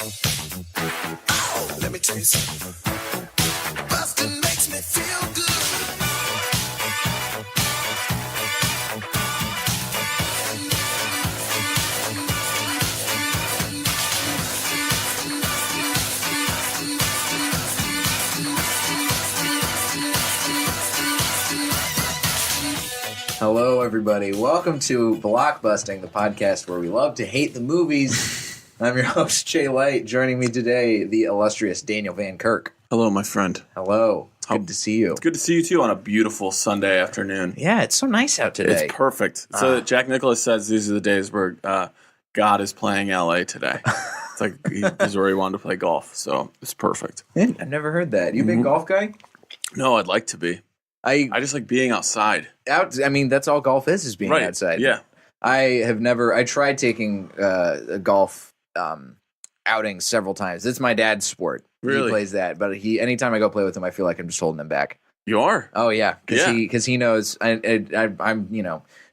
Oh, let me tell you something. Busting makes me feel good. Hello, everybody. Welcome to Blockbusting, the podcast where we love to hate the movies. I'm your host, Jay Light. Joining me today, the illustrious Daniel Van Kirk. Hello, my friend. Hello. It's good to see you. It's good to see you, too, on a beautiful Sunday afternoon. Yeah, it's so nice out today. It's perfect. So Jack Nicklaus says these are the days where God is playing L.A. today. It's like he's where he wanted to play golf, so it's perfect. I've never heard that. You a big golf guy? No, I'd like to be. I just like being outside. I mean, that's all golf is being outside. Yeah. I tried taking a golf outing several times. It's my dad's sport. Really? He plays that, but anytime I go play with him, I feel like I'm just holding him back. You are? Oh yeah, because he knows I'm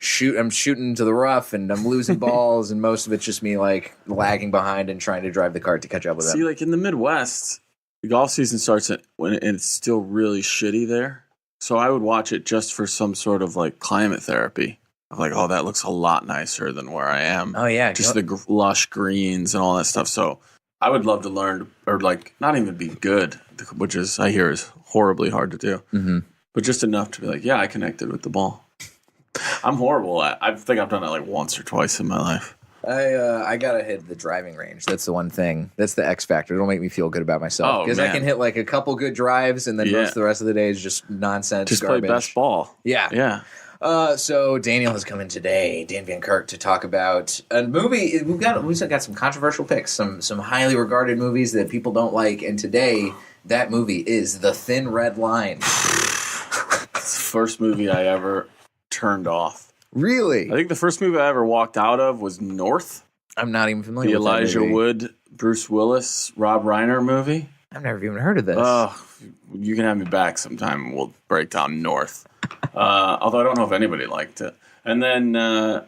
shooting to the rough and I'm losing balls, and most of it's just me like lagging behind and trying to drive the cart to catch up with him. See, like in the Midwest, the golf season starts when it's still really shitty there. So I would watch it just for some sort of like climate therapy. Of like, oh, that looks a lot nicer than where I am. Oh yeah, just the lush greens and all that stuff. So I would love to learn, or like not even be good, which is I hear is horribly hard to do. Mm-hmm. But just enough to be like, yeah, I connected with the ball. I'm horrible at. I think I've done it like once or twice in my life. I gotta hit the driving range. That's the one thing. That's the X factor. It'll make me feel good about myself because I can hit like a couple good drives, and then most of the rest of the day is just nonsense. Just garbage. Play best ball. Yeah. So Daniel has come in today, Dan Van Kirk, to talk about a movie. We've got some controversial picks, some highly regarded movies that people don't like, and today that movie is The Thin Red Line. It's the first movie I ever turned off. Really? I think the first movie I ever walked out of was North. I'm not even familiar with the Elijah that movie. Wood, Bruce Willis, Rob Reiner movie. I've never even heard of this. Oh, you can have me back sometime and we'll break down North. Although I don't know if anybody liked it. And then, I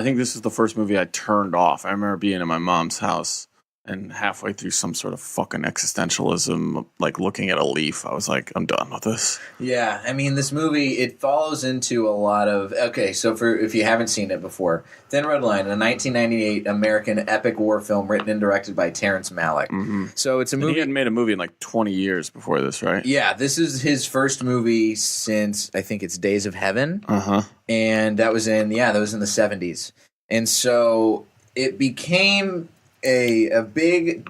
think this is the first movie I turned off. I remember being in my mom's house and halfway through some sort of fucking existentialism, like looking at a leaf, I was like, I'm done with this. Yeah, I mean, this movie, it follows into a lot of... Okay, so if you haven't seen it before, Thin Red Line, a 1998 American epic war film written and directed by Terrence Malick. Mm-hmm. So it's a movie... And he hadn't made a movie in like 20 years before this, right? Yeah, this is his first movie since, I think it's Days of Heaven. Uh-huh. And that was in the 70s. And so it became... a big,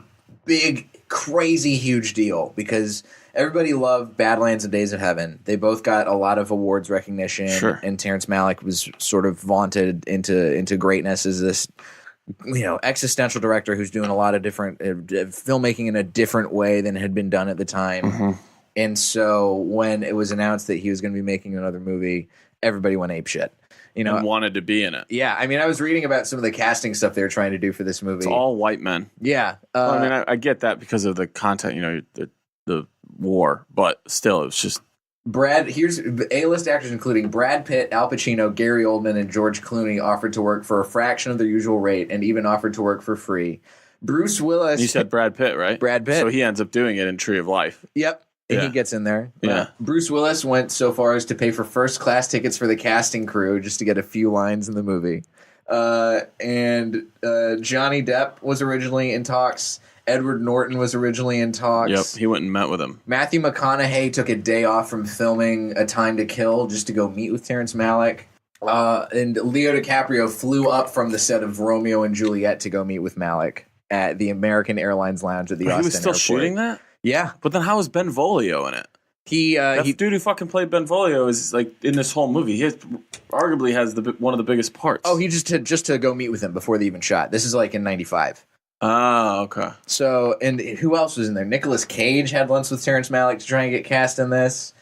crazy, huge deal because everybody loved Badlands and Days of Heaven. They both got a lot of awards recognition, and Terrence Malick was sort of vaunted into greatness as this, existential director who's doing a lot of different filmmaking in a different way than had been done at the time. Mm-hmm. And so when it was announced that he was going to be making another movie, everybody went apeshit. And wanted to be in it. Yeah, I mean, I was reading about some of the casting stuff they were trying to do for this movie. It's all white men. Yeah. I mean, I get that because of the content, the war, but still, it's just... Here's A-list actors including Brad Pitt, Al Pacino, Gary Oldman, and George Clooney offered to work for a fraction of their usual rate and even offered to work for free. Bruce Willis... You said Brad Pitt, right? Brad Pitt. So he ends up doing it in Tree of Life. Yep. And he gets in there. Yeah. Bruce Willis went so far as to pay for first-class tickets for the casting crew just to get a few lines in the movie. And Johnny Depp was originally in talks. Edward Norton was originally in talks. Yep, he went and met with him. Matthew McConaughey took a day off from filming A Time to Kill just to go meet with Terrence Malick. And Leo DiCaprio flew up from the set of Romeo and Juliet to go meet with Malick at the American Airlines Lounge at the Austin He was still Airport. shooting that? Yeah. But then how is Benvolio in it? He dude who fucking played Benvolio is like in this whole movie. He arguably has one of the biggest parts. Oh, he just to go meet with him before they even shot. This is like in '95. Oh, okay. So, and who else was in there? Nicolas Cage had lunch with Terrence Malick to try and get cast in this.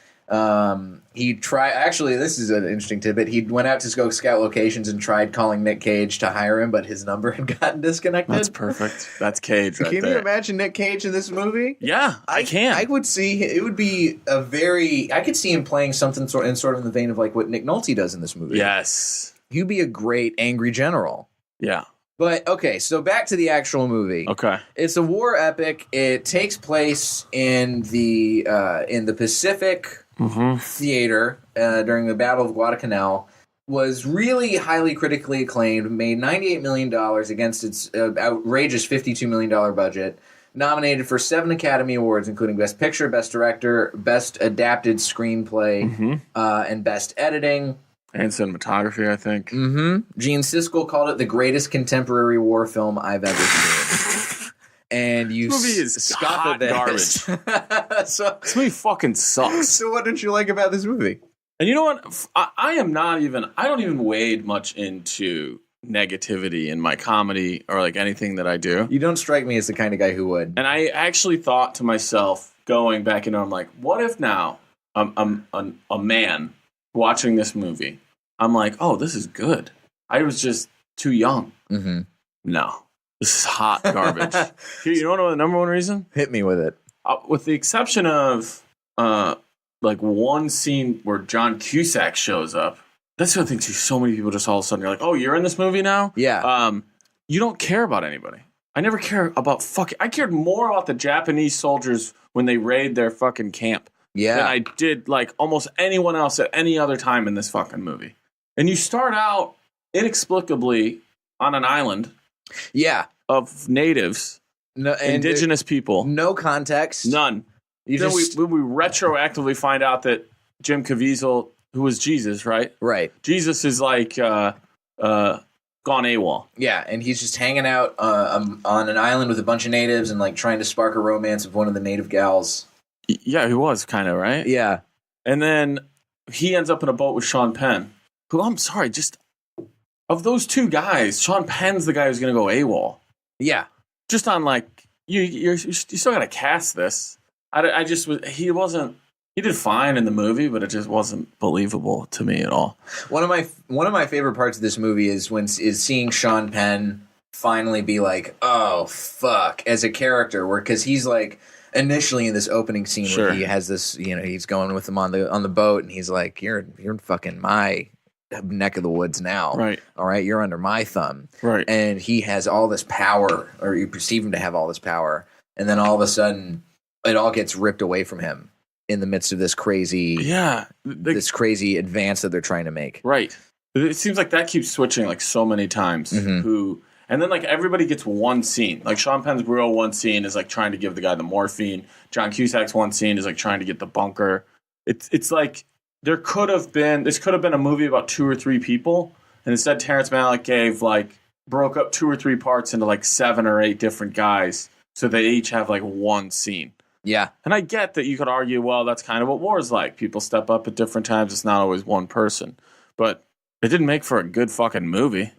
He tried. Actually, this is an interesting tidbit. He went out to go scout locations and tried calling Nick Cage to hire him, but his number had gotten disconnected. That's perfect. That's Cage right there. Can you imagine Nick Cage in this movie? Yeah, I can. I would see it would be I could see him playing something sort of in the vein of like what Nick Nolte does in this movie. Yes, he'd be a great angry general. Yeah. But okay, so back to the actual movie. Okay. It's a war epic. It takes place in the Pacific Theater during the Battle of Guadalcanal. Was really highly critically acclaimed. Made $98 million against its outrageous $52 million budget. Nominated for 7 Academy Awards, including Best Picture, Best Director, Best Adapted Screenplay, and Best Editing. And cinematography, I think. Gene Siskel called it the greatest contemporary war film I've ever seen. And you This movie is scoff hot at this. so, This movie fucking sucks. so what didn't you like about this movie? And you know what? I don't even wade much into negativity in my comedy or like anything that I do. You don't strike me as the kind of guy who would. And I actually thought to myself, going back into, I'm like, what if now I'm a man watching this movie? I'm like, oh, this is good. I was just too young. No, this is hot garbage. You don't know the number one reason? Hit me with it. With the exception of like one scene where John Cusack shows up. That's the other thing too. So many people just all of a sudden, you're like, oh, you're in this movie now? Yeah. You don't care about anybody. I never care about fucking. I cared more about the Japanese soldiers when they raid their fucking camp than I did like almost anyone else at any other time in this fucking movie. And you start out inexplicably on an island. Yeah. Of natives, indigenous people. No context. None. We retroactively find out that Jim Caviezel, who was Jesus, right? Right. Jesus is like gone AWOL. Yeah, and he's just hanging out on an island with a bunch of natives and like trying to spark a romance with one of the native gals. Yeah, he was kind of, right? Yeah. And then he ends up in a boat with Sean Penn, who, I'm sorry, just of those two guys, Sean Penn's the guy who's going to go AWOL. Yeah. Just on like, you still got to cast this. He did fine in the movie, but it just wasn't believable to me at all. One of my favorite parts of this movie is seeing Sean Penn finally be like, oh fuck, as a character, because he's like initially in this opening scene where he has this, he's going with him on the boat and he's like, you're in fucking my neck of the woods now, right? All right, you're under my thumb, right? And he has all this power, or you perceive him to have all this power, and then all of a sudden it all gets ripped away from him in the midst of this crazy, this crazy advance that they're trying to make. Right. It seems like that keeps switching like so many times. And then like everybody gets one scene. Like Sean Penn's real one scene is like trying to give the guy the morphine. John Cusack's one scene is like trying to get the bunker. It's like this could have been a movie about 2 or 3 people, and instead Terrence Malick broke up 2 or 3 parts into like 7 or 8 different guys, so they each have like one scene. Yeah. And I get that you could argue, well, that's kind of what war is like. People step up at different times. It's not always one person. But it didn't make for a good fucking movie.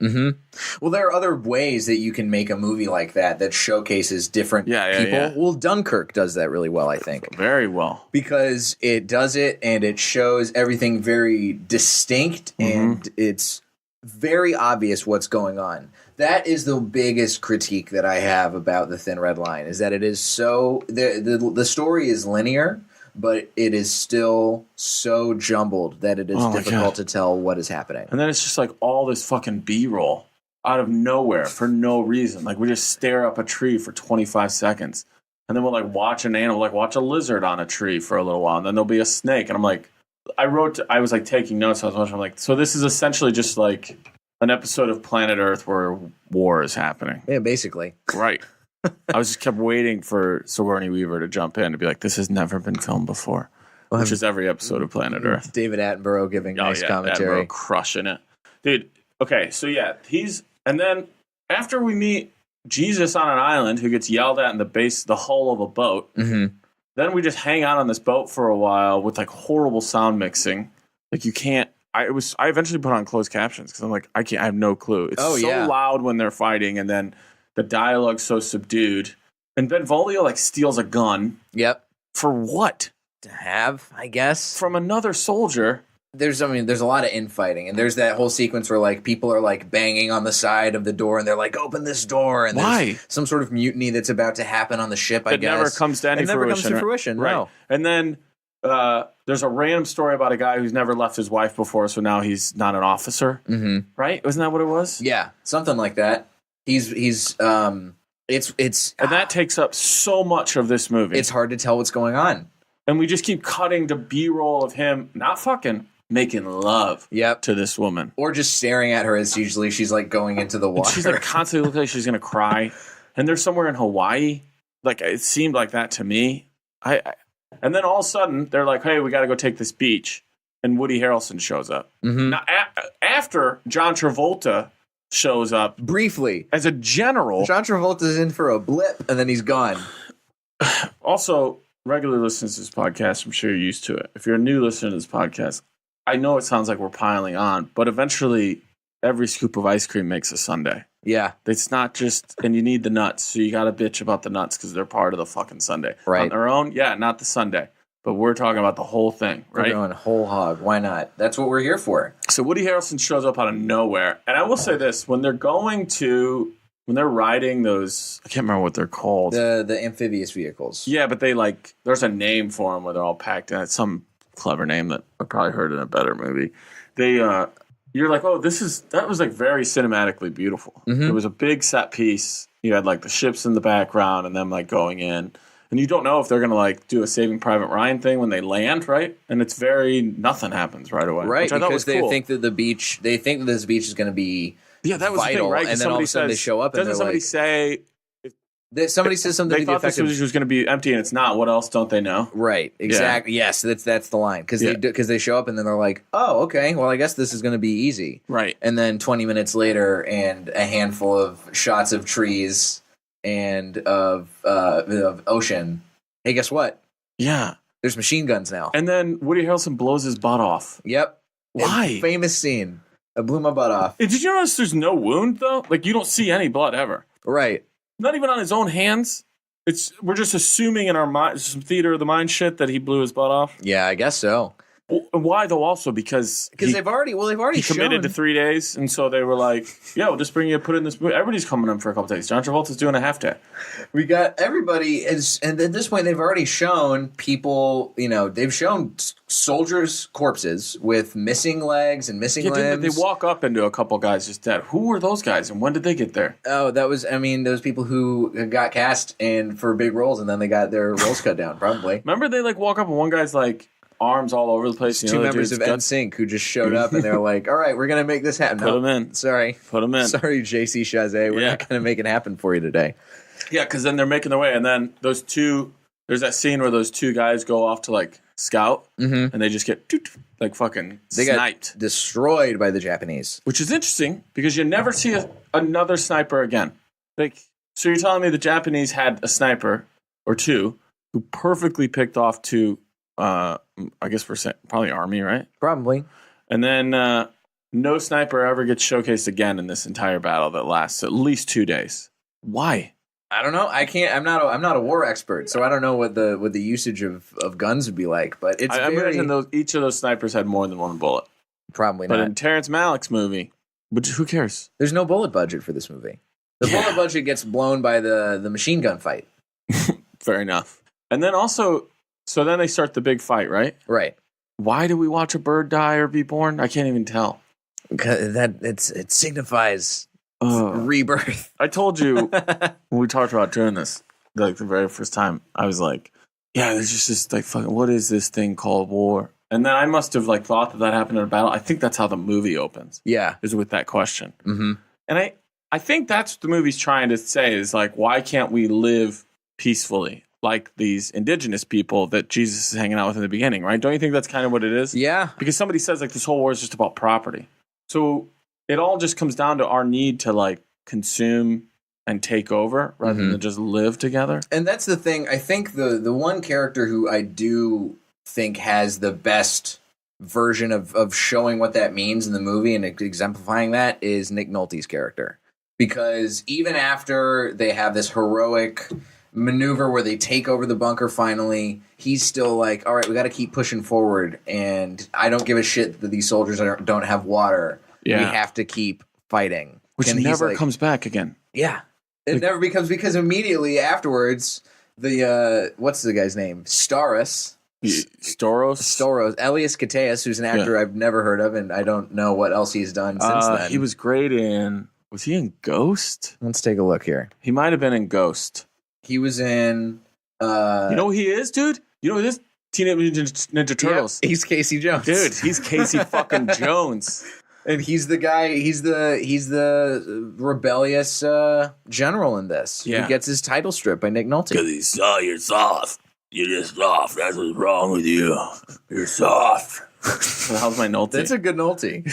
Well, there are other ways that you can make a movie like that showcases different people. Yeah. Well, Dunkirk does that really well, I think. Very well. Because it does it and it shows everything very distinct and it's very obvious what's going on. That is the biggest critique that I have about The Thin Red Line, is that it is so the story is linear, but it is still so jumbled that it is difficult to tell what is happening. And then it's just like all this fucking B-roll out of nowhere for no reason. Like we just stare up a tree for 25 seconds, and then we'll like watch an animal, like watch a lizard on a tree for a little while, and then there'll be a snake, and I'm like, I was like taking notes. I was watching. I'm like, so this is essentially just like an episode of Planet Earth where war is happening. Yeah, basically. Right. I was just kept waiting for Sigourney Weaver to jump in to be like, this has never been filmed before, which is every episode of Planet Earth. David Attenborough giving nice commentary. Attenborough crushing it. Dude, okay, so yeah, and then after we meet Jesus on an island who gets yelled at in the hull of a boat, then we just hang out on this boat for a while with like horrible sound mixing. Like you can't, I eventually put on closed captions because I'm like, I have no clue. It's so loud when they're fighting, and then the dialogue's so subdued. And Benvolio like steals a gun. Yep. For what? To have, I guess. From another soldier. There's a lot of infighting, and there's that whole sequence where like people are like banging on the side of the door, and they're like, "Open this door!" And there's some sort of mutiny that's about to happen on the ship. I guess it never comes to any fruition. Never comes to fruition. Right. No. And then there's a random story about a guy who's never left his wife before, so now he's not an officer. Right? Wasn't that what it was? Yeah, something like that. It's And that takes up so much of this movie. it's hard to tell what's going on. And we just keep cutting to B-roll of him not fucking, making love Yep. to this woman. Or just staring at her as usually she's like going into the water. She's like constantly looking like she's gonna cry. And they're somewhere in Hawaii. Like it seemed like that to me. And then all of a sudden they're like, "Hey, we got to go take this beach." And Woody Harrelson shows up. Mhm. Now after John Travolta shows up Briefly. as a general. John Travolta's in for a blip and then he's gone. Also, regular listeners to this podcast, I'm sure you're used to it. If you're a new listener to this podcast, I know it sounds like we're piling on, but eventually every scoop of ice cream makes a sundae. Yeah. It's not just, and you need the nuts, so you got to bitch about the nuts because they're part of the fucking sundae. Right. On their own, yeah, not the sundae, but we're talking about the whole thing, We're right? going whole hog. Why not? That's what we're here for. So Woody Harrelson shows up out of nowhere, and I will say this: when they're riding those, I can't remember what they're called. The amphibious vehicles. Yeah, but there's a name for them where they're all packed in. It's some clever name that I probably heard in a better movie. You're like, oh, that was like very cinematically beautiful. Mhm. It was a big set piece. You had like the ships in the background and them like going in. And you don't know if they're going to like do a Saving Private Ryan thing when they land, right? And it's nothing happens right away. Right, Which I thought because was cool. they think that this beach is going to be Yeah, that was vital, the thing, right? and then all of a sudden they show up and doesn't they're somebody like, say somebody says something they to the thought this effect of, was going to be empty and it's not? What else don't they know? right, exactly. Yes, that's the line because they show up and then they're like, oh, okay, well, I guess this is going to be easy, Right. and then 20 minutes later, and a handful of shots of trees and of ocean. Hey, guess what? Yeah. There's machine guns now. And then Woody Harrelson blows his butt off. Yep. Why? Famous scene. I blew my butt off. Did you notice there's no wound though? Like you don't see any blood ever. Right. Not even on his own hands. We're just assuming in our mind, some theater of the mind shit that he blew his butt off. Yeah, I guess so. Why though? Also because They've already he committed to 3 days, and so they were like, "Yo, we'll just bring you put in this movie." Everybody's coming in for a couple days. John Travolta's doing a half day. We got everybody, and at this point, they've already shown people. They've shown soldiers' corpses with missing legs and missing limbs. They walk up into a couple guys just dead. Who were those guys, and when did they get there? Oh, that was. I mean, those people who got cast and for big roles, and then they got their roles cut down. Probably. Remember, they like walk up, and one guy's like arms all over the place. Two members of NSYNC who just showed up, and they're like, "All right, we're gonna make this happen." Put them in. Sorry, Put them in. Sorry, JC Chazé. We're not gonna make it happen for you today. Yeah, because then they're making their way, and then there's that scene where those two guys go off to like scout, and they just get like fucking sniped. Got destroyed by the Japanese. Which is interesting because you never see another sniper again. Like, so you're telling me the Japanese had a sniper or two who perfectly picked off two, I guess we're saying probably army, right? Probably. And then no sniper ever gets showcased again in this entire battle that lasts at least 2 days. Why? I don't know. I can't. I'm not a war expert, so I don't know what the usage of guns would be like. But it's I imagine each of those snipers had more than one bullet. Probably But not. in Terrence Malick's movie, which who cares? There's no bullet budget for this movie. The bullet budget gets blown by the machine gun fight. Fair enough. And then also, so then they start the big fight, right? Right. Why do we watch a bird die or be born? I can't even tell. It signifies rebirth. I told you when we talked about doing this, like the very first time, I was like, yeah, there's just this like fucking, what is this thing called war? And then I must have like thought that happened in a battle. I think that's how the movie opens. Yeah. Is with that question. Mm-hmm. And I think that's what the movie's trying to say is like, why can't we live peacefully like these indigenous people that Jesus is hanging out with in the beginning, right? Don't you think that's kind of what it is? Yeah. Because somebody says like this whole war is just about property. So it all just comes down to our need to like consume and take over rather than just live together. And that's the thing. I think the one character who I do think has the best version of showing what that means in the movie and exemplifying that is Nick Nolte's character. Because even after they have this heroic maneuver where they take over the bunker finally, he's still like, all right, we got to keep pushing forward. And I don't give a shit that these soldiers don't have water. Yeah. We have to keep fighting. Which never comes back again. Yeah. It never becomes, because immediately afterwards, the, what's the guy's name? Storos, Elias Koteas, who's an actor I've never heard of, and I don't know what else he's done since then. He was great in, Was he in Ghost? Let's take a look here. He might have been in Ghost. He was in. You know who he is, dude? You know who this? Teenage Mutant Ninja Turtles. Yep, he's Casey Jones. Dude, he's Casey fucking Jones. And he's the guy. He's the rebellious general in this. Yeah. He gets his title stripped by Nick Nolte. Because he saw you're soft. You're just soft. That's what's wrong with you. You're soft. What the hell's my Nolte? That's a good Nolte.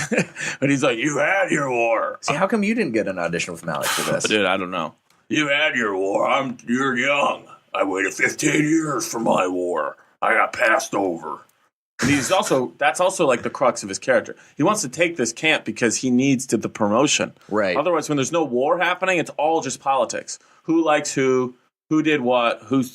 And he's like, you had your war. See, how come you didn't get an audition with Malick for this? Dude, I don't know. You had your war. You're young. I waited 15 years for my war. I got passed over. And that's also like the crux of his character. He wants to take this camp because he needs the promotion. Right. Otherwise, when there's no war happening, it's all just politics. Who likes who did what, who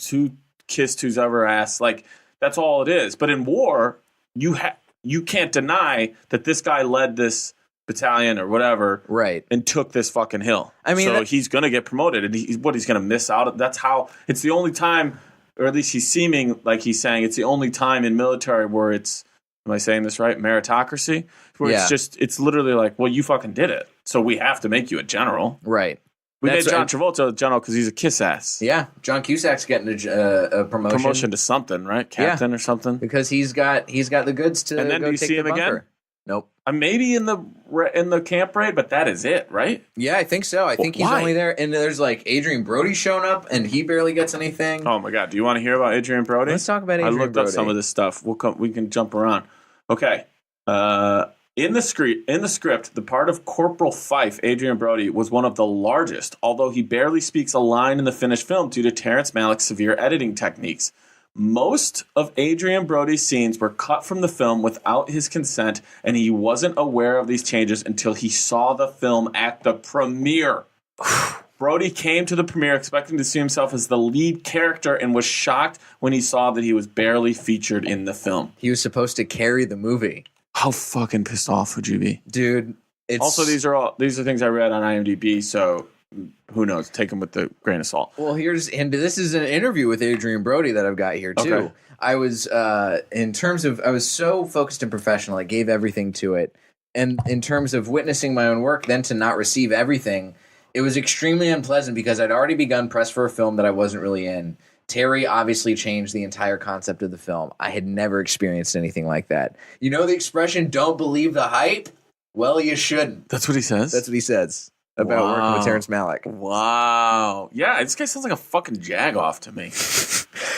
kissed whose ever ass. Like, that's all it is. But in war, you can't deny that this guy led this battalion or whatever, right, and took this fucking hill. I mean, so he's going to get promoted, and he's going to miss out. That's how it's the only time, or at least he's seeming like he's saying it's the only time in military where it's. Am I saying this right? Meritocracy, where it's literally like, well, you fucking did it, so we have to make you a general, right? We made John Travolta a general because he's a kiss ass. Yeah, John Cusack's getting a promotion. Promotion to something, right? Captain or something. Because he's got the goods to. And then go do you take see the him bunker. again? Nope. Maybe in the camp raid, but that is it, right? Yeah, I think so. I think he's only there, and there's like Adrian Brody showing up, and he barely gets anything. Oh my god! Do you want to hear about Adrian Brody? Let's talk about Adrian Brody. I looked up some of this stuff. We can jump around. Okay. In the script, the part of Corporal Fife, Adrian Brody, was one of the largest, although he barely speaks a line in the finished film due to Terrence Malick's severe editing techniques. Most of Adrian Brody's scenes were cut from the film without his consent, and he wasn't aware of these changes until he saw the film at the premiere. Brody came to the premiere expecting to see himself as the lead character and was shocked when he saw that he was barely featured in the film. He was supposed to carry the movie. How fucking pissed off would you be? Dude, it's... Also, these are things I read on IMDb, so who knows? Take them with a grain of salt. Well, this is an interview with Adrian Brody that I've got here, too. Okay. I was, I was so focused and professional, I gave everything to it. And in terms of witnessing my own work, then to not receive everything, it was extremely unpleasant because I'd already begun press for a film that I wasn't really in. Terry obviously changed the entire concept of the film. I had never experienced anything like that. You know the expression, don't believe the hype? Well, you shouldn't. That's what he says? That's what he says about working with Terrence Malick. Wow. Yeah, this guy sounds like a fucking jagoff to me.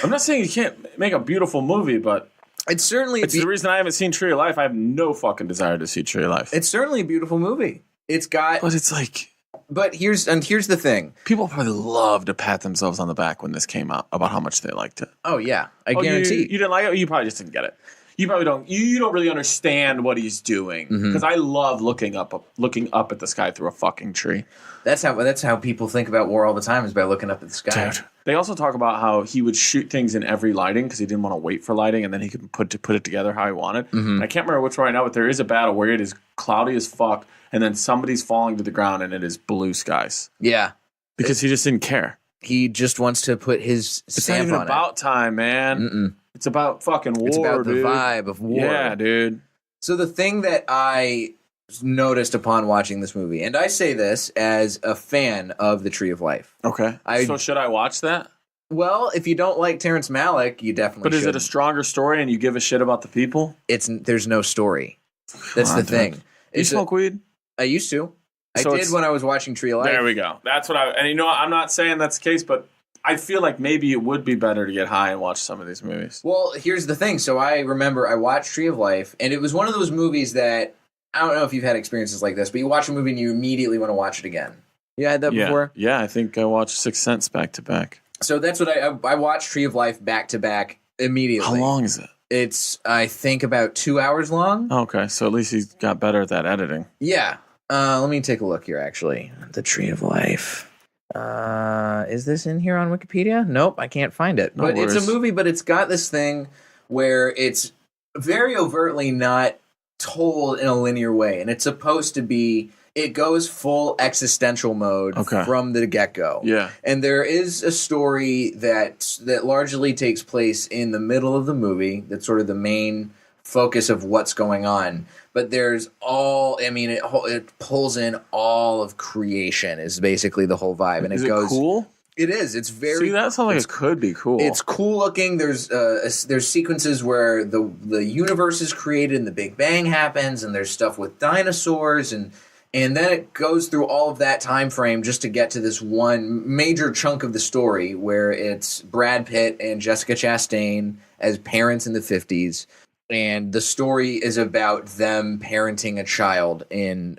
I'm not saying you can't make a beautiful movie, but it's certainly... It's the reason I haven't seen Tree of Life. I have no fucking desire to see Tree of Life. It's certainly a beautiful movie. It's got... But it's like... But here's the thing. People probably love to pat themselves on the back when this came out about how much they liked it. Oh yeah, I guarantee. You didn't like it? Or you probably just didn't get it. You probably don't. You don't really understand what he's doing because I love looking up at the sky through a fucking tree. That's how people think about war all the time, is by looking up at the sky. Dude. They also talk about how he would shoot things in every lighting because he didn't want to wait for lighting, and then he could put it together how he wanted. I can't remember which one right now, but there is a battle where it is cloudy as fuck, and then somebody's falling to the ground, and it is blue skies. Yeah, because he just didn't care. He just wants to put his stamp on it. It's not even about time, man. It's about fucking war, It's about dude. the vibe of war. Yeah, dude. So the thing that I noticed upon watching this movie, and I say this as a fan of The Tree of Life. Okay. So should I watch that? Well, if you don't like Terrence Malick, you definitely should. But is it a stronger story and you give a shit about the people? There's no story. That's the thing. You smoke weed? I used to. I did when I was watching Tree of Life. There we go. That's what and you know, I'm not saying that's the case, but I feel like maybe it would be better to get high and watch some of these movies. Well, here's the thing. So I remember I watched Tree of Life, and it was one of those movies that, I don't know if you've had experiences like this, but you watch a movie and you immediately want to watch it again. You had that before? Yeah, I think I watched Sixth Sense back to back. So that's what I watched Tree of Life back to back immediately. How long is it? It's, I think, about 2 hours long. Okay, so at least he got better at that editing. Yeah. Let me take a look here, actually. The Tree of Life. Is this in here on Wikipedia? Nope, I can't find it. But it's a movie, but it's got this thing where it's very overtly not told in a linear way. And it's supposed to be, it goes full existential mode from the get-go. Yeah. And there is a story that largely takes place in the middle of the movie. That's sort of the main focus of what's going on. but there's it pulls in all of creation is basically the whole vibe, and Is it goes cool? It is. It's very. See, that sounds like it could be cool. It's cool looking. There's sequences where the universe is created and the Big Bang happens, and there's stuff with dinosaurs, and then it goes through all of that time frame just to get to this one major chunk of the story where it's Brad Pitt and Jessica Chastain as parents in the 50s. And the story is about them parenting a child and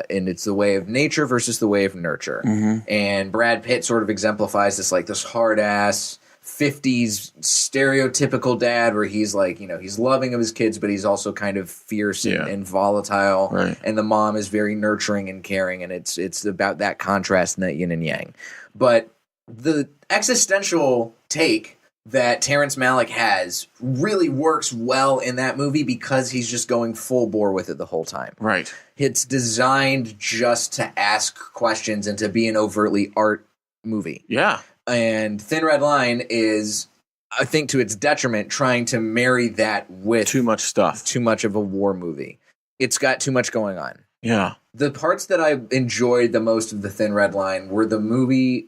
it's the way of nature versus the way of nurture. Mm-hmm. And Brad Pitt sort of exemplifies this hard ass 50s stereotypical dad where he's like, he's loving of his kids, but he's also kind of fierce and volatile. Right. And the mom is very nurturing and caring. And it's about that contrast and that yin and yang. But the existential take that Terrence Malick has really works well in that movie because he's just going full bore with it the whole time. Right. It's designed just to ask questions and to be an overtly art movie. Yeah. And Thin Red Line is, I think, to its detriment, trying to marry that with Too much stuff. too much of a war movie. It's got too much going on. Yeah. The parts that I enjoyed the most of the Thin Red Line were the movie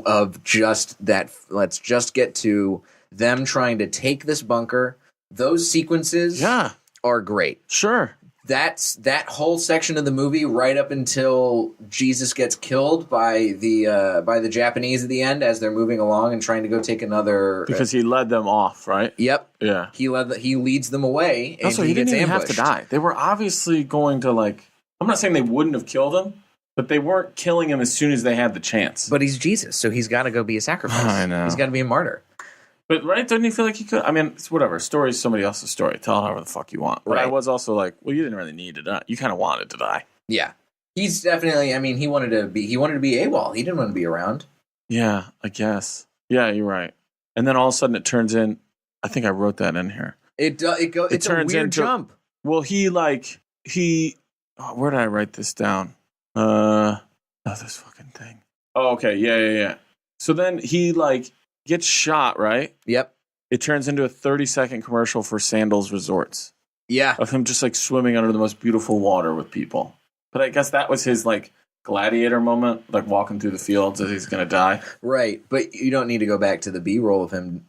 of just that. Let's just get to them trying to take this bunker. Those sequences are great. Sure. That's that whole section of the movie right up until Jesus gets killed by the Japanese at the end as they're moving along and trying to go take another. Because he led them off, right? Yep. Yeah. He leads them away. And Also, he didn't gets even ambushed. have to die. They were obviously going to I'm not saying they wouldn't have killed him, but they weren't killing him as soon as they had the chance. But he's Jesus, so he's got to go be a sacrifice. I know. He's got to be a martyr. But right, didn't he feel like he could? I mean, it's whatever. Story is somebody else's story. Tell it however the fuck you want. But I Right. was also like, well, you didn't really need to die. You kind of wanted to die. Yeah. He's definitely, he wanted to be AWOL. He didn't want to be around. Yeah, I guess. Yeah, you're right. And then all of a sudden it turns in. I think I wrote that in here. It's a turns weird into- jump. Well, where did I write this down? This fucking thing. Oh, okay. Yeah. So then he gets shot, right? Yep. It turns into a 30-second commercial for Sandals Resorts Yeah. of him just swimming under the most beautiful water with people. But I guess that was his gladiator moment, walking through the fields as he's going to die. Right. But you don't need to go back to the B-roll of him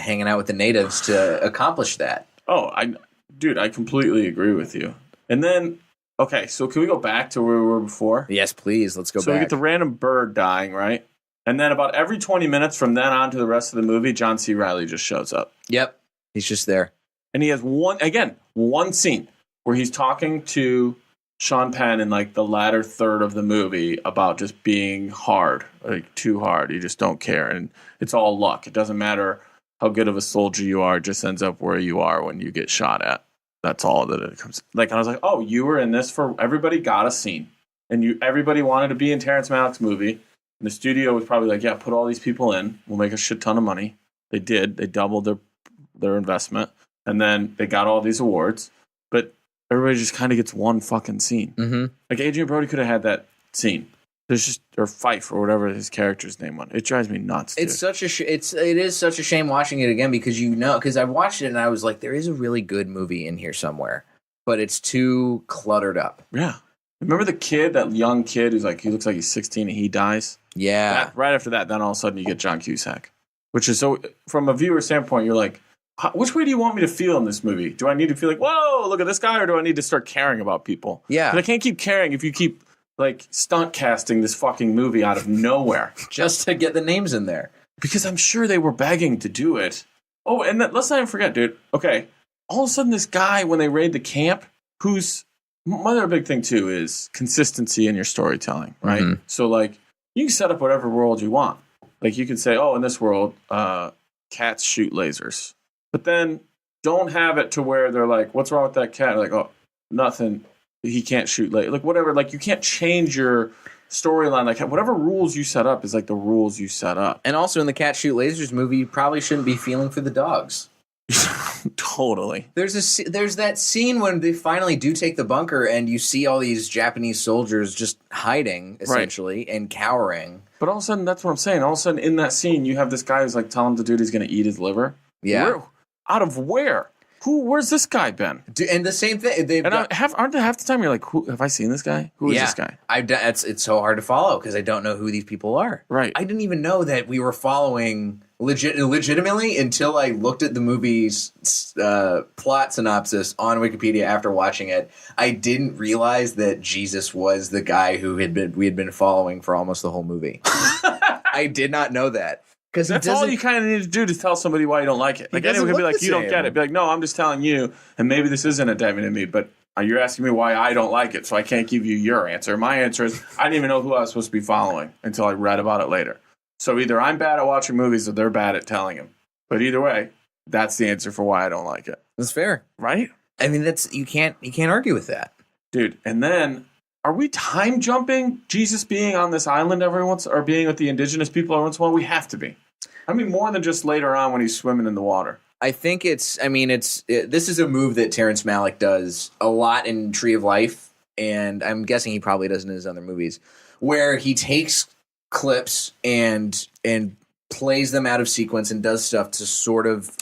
hanging out with the natives to accomplish that. Oh, I completely agree with you. And then, okay, so can we go back to where we were before? Yes, please. Let's go So back. we get the random bird dying, right? And then about every 20 minutes from then on to the rest of the movie, John C. Reilly just shows up. Yep. He's just there. And he has one scene where he's talking to Sean Penn in the latter third of the movie about just being hard, too hard. You just don't care. And it's all luck. It doesn't matter how good of a soldier you are. It just ends up where you are when you get shot at. That's all that it comes. I was like, oh, you were in this for everybody got a scene. And everybody wanted to be in Terrence Malick's movie. And the studio was probably yeah, put all these people in. We'll make a shit ton of money. They did. They doubled their investment. And then they got all these awards. But everybody just kind of gets one fucking scene. Mm-hmm. Adrian Brody could have had that scene. Or Fife or whatever his character's name was. It drives me nuts. Dude. It's such a it is such a shame watching it again because I watched it and I was like, there is a really good movie in here somewhere, but it's too cluttered up. Yeah. Remember that young kid who's he looks like he's 16 and he dies? Yeah. Right after that, then all of a sudden you get John Cusack, which is so. From a viewer standpoint, you're like, which way do you want me to feel in this movie? Do I need to feel whoa, look at this guy, or do I need to start caring about people? Yeah. But I can't keep caring if you keep stunt casting this fucking movie out of nowhere Just to get the names in there. because I'm sure they were begging to do it. Oh, and let's not even forget, dude. Okay, all of a sudden this guy when they raid the camp, who's my other big thing too is consistency in your storytelling, right? Mhm. So you can set up whatever world you want. You can say, oh, in this world, cats shoot lasers, but then don't have it to where they're what's wrong with that cat? Oh, nothing. He can't shoot whatever. You can't change your storyline. Whatever rules you set up is the rules you set up. And also in the Cat Shoot Lasers movie, you probably shouldn't be feeling for the dogs. Totally. There's that scene when they finally do take the bunker and you see all these Japanese soldiers just hiding essentially and cowering. But all of a sudden, that's what I'm saying. All of a sudden, in that scene, you have this guy who's telling the dude he's going to eat his liver. Yeah. Out of where? Where's this guy been? And the same thing. And aren't there half the time you're like, have I seen this guy? Who is this guy? It's so hard to follow because I don't know who these people are. Right. I didn't even know that we were following legitimately until I looked at the movie's plot synopsis on Wikipedia after watching it. I didn't realize that Jesus was the guy who we had been following for almost the whole movie. I did not know that. Because that's all you kind of need to do to tell somebody why you don't like it. Like anyone could be like, you don't get it. Be like, no, I'm just telling you, and maybe this isn't a diving into me, but you're asking me why I don't like it, so I can't give you your answer. My answer is I didn't even know who I was supposed to be following until I read about it later. So either I'm bad at watching movies or they're bad at telling them. But either way, that's the answer for why I don't like it. That's fair. Right? I mean, you can't argue with that. Dude, and then are we time jumping Jesus being on this island every once, or being with the indigenous people every once in a while? We have to be. I mean, more than just later on when he's swimming in the water. I think this is a move that Terrence Malick does a lot in Tree of Life, and I'm guessing he probably does in his other movies, where he takes clips and plays them out of sequence and does stuff to sort of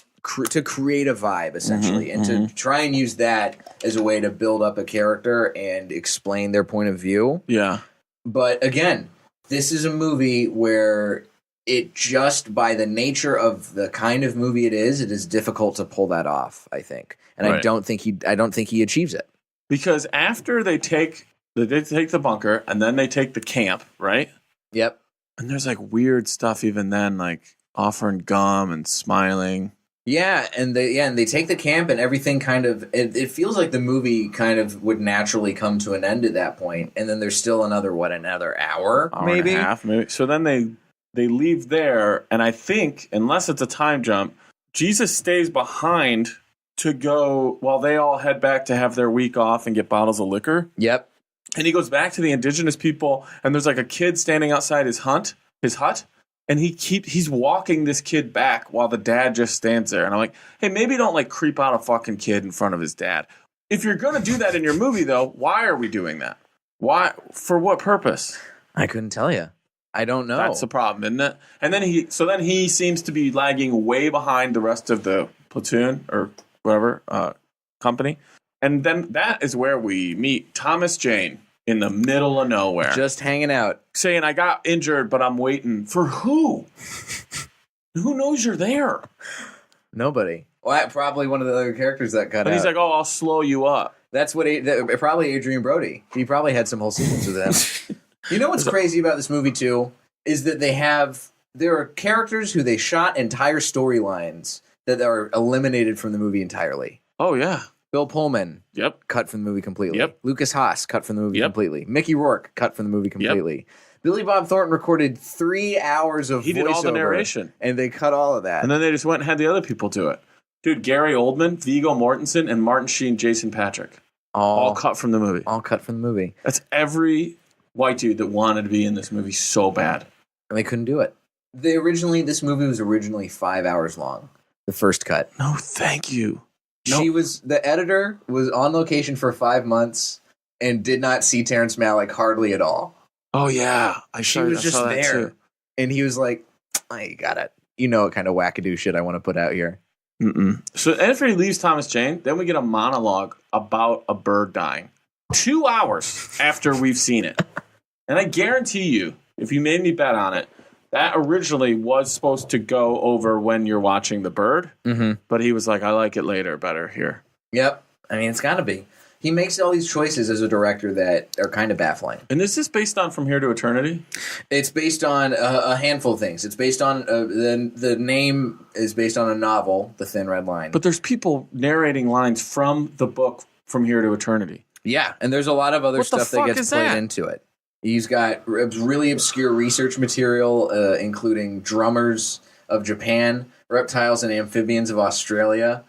to create a vibe, essentially, to try and use that as a way to build up a character and explain their point of view. Yeah. But again, this is a movie where it just by the nature of the kind of movie it is difficult to pull that off, I think. And right. I don't think he achieves it. Because after they take the bunker and then they take the camp, right? Yep. And there's like weird stuff even then, like offering gum and smiling. Yeah, and they take the camp and everything kind of it feels like the movie kind of would naturally come to an end at that point, and then there's still another hour maybe? And a half, maybe. So then they leave there, and I think, unless it's a time jump, Jesus stays behind to go while they all head back to have their week off and get bottles of liquor. Yep. And he goes back to the indigenous people, and there's like a kid standing outside his hut, and he's walking this kid back while the dad just stands there. And I'm like, hey, maybe don't like creep out a fucking kid in front of his dad. If you're going to do that in your movie, though, why are we doing that? Why? For what purpose? I couldn't tell you. I don't know. That's the problem, isn't it? And then he seems to be lagging way behind the rest of the platoon or whatever company. And then that is where we meet Thomas Jane in the middle of nowhere. Just hanging out. Saying, I got injured, but I'm waiting. For who? Who knows you're there? Nobody. Well, probably one of the other characters that got out. And he's like, oh, I'll slow you up. That's what probably Adrian Brody. He probably had some whole sequence with them. You know what's crazy about this movie, too, is that there are characters who they shot entire storylines that are eliminated from the movie entirely. Oh, yeah. Bill Pullman, yep, cut from the movie completely. Yep. Lucas Haas, cut from the movie yep. completely. Mickey Rourke, cut from the movie completely. Yep. Billy Bob Thornton recorded 3 hours of voiceover. He did all the narration. And they cut all of that. And then they just went and had the other people do it. Dude, Gary Oldman, Viggo Mortensen, and Martin Sheen, Jason Patrick. All cut from the movie. All cut from the movie. That's every white dude that wanted to be in this movie so bad. And they couldn't do it. This movie was originally 5 hours long. The first cut. No, thank you. The editor was on location for 5 months and did not see Terrence Malick hardly at all. Oh, yeah. She was just there. And he was like, I got it. You know what kind of wackadoo shit I want to put out here. Mm-mm. So after he leaves Thomas Jane, then we get a monologue about a bird dying. 2 hours after we've seen it. And I guarantee you, if you made me bet on it, that originally was supposed to go over when you're watching the bird. Mm-hmm. But he was like, I like it later better here. Yep. I mean, it's got to be. He makes all these choices as a director that are kind of baffling. And is this based on From Here to Eternity? It's based on a handful of things. It's based on the name is based on a novel, The Thin Red Line. But there's people narrating lines from the book From Here to Eternity. Yeah, and there's a lot of other stuff that gets played into it. He's got really obscure research material, including drummers of Japan, reptiles and amphibians of Australia.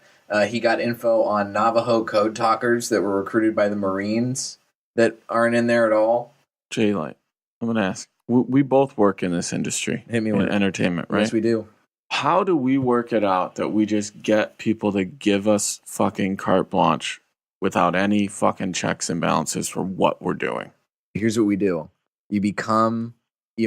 He got info on Navajo code talkers that were recruited by the Marines that aren't in there at all. Jay-Light, I'm going to ask. We both work in this industry. Hit me with entertainment, right? Yes, we do. How do we work it out that we just get people to give us fucking carte blanche without any fucking checks and balances for what we're doing? Here's what we do. You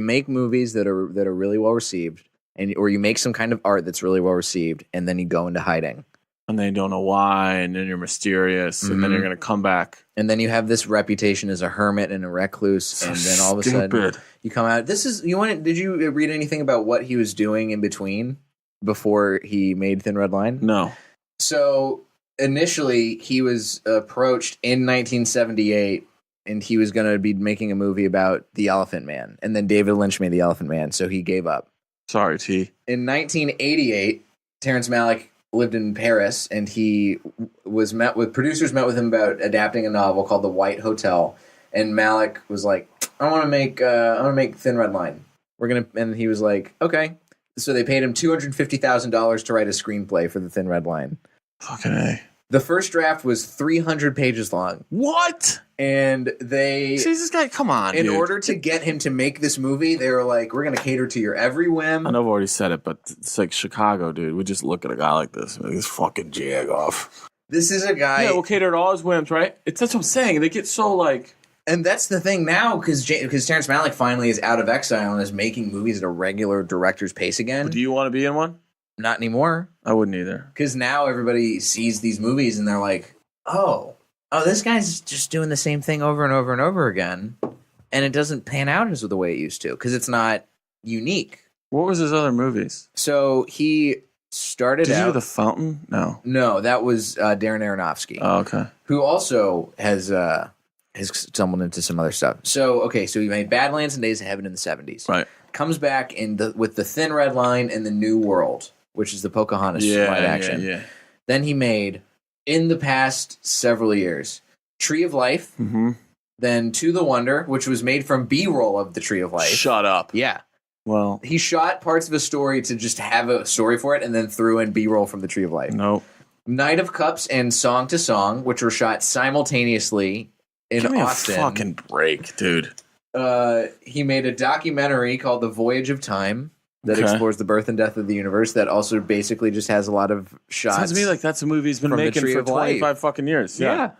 make movies that are really well received, or you make some kind of art that's really well received, and then you go into hiding. And they don't know why, and then you're mysterious, and then you're going to come back. And then you have this reputation as a hermit and a recluse, and then all of a sudden you come out. Did you read anything about what he was doing in between before he made Thin Red Line? No. So initially he was approached in 1978, and he was going to be making a movie about the Elephant Man, and then David Lynch made the Elephant Man, so he gave up. Sorry, T. In 1988, Terrence Malick lived in Paris, and he was producers met with him about adapting a novel called The White Hotel, and Malick was like, I want to make Thin Red Line. And he was like, okay. So they paid him $250,000 to write a screenplay for the Thin Red Line. Fucking A. The first draft was 300 pages long. What? And they... See, this guy, come on, In dude. order to get him to make this movie, they were like, we're going to cater to your every whim. I know I've already said it, but it's like Chicago, dude. We just look at a guy like this and he's fucking jag off. This is a guy... Yeah, we'll cater to all his whims, right? That's what I'm saying. They get so like... And that's the thing now, because Terrence Malick finally is out of exile and is making movies at a regular director's pace again. But do you want to be in one? Not anymore. I wouldn't either. Because now everybody sees these movies and they're like, oh, this guy's just doing the same thing over and over and over again. And it doesn't pan out as the way it used to, because it's not unique. What was his other movies? So he started Did out... you do The Fountain? No. No, that was Darren Aronofsky. Oh, okay. Who also has stumbled into some other stuff. So he made Badlands and Days of Heaven in the 70s. Right. Comes back with the Thin Red Line and the New World, which is the Pocahontas live action. Yeah. Then he made, in the past several years, Tree of Life, then To the Wonder, which was made from B-roll of the Tree of Life. Shut up. Yeah. Well, He shot parts of a story to just have a story for it and then threw in B-roll from the Tree of Life. nope. Night of Cups and Song to Song, which were shot simultaneously in Give me Austin. a fucking break, dude. He made a documentary called The Voyage of Time that explores the birth and death of the universe, that also basically just has a lot of shots. Sounds to me like that's a movie he's been from the making Tree for of Life. 25 fucking years. Yeah.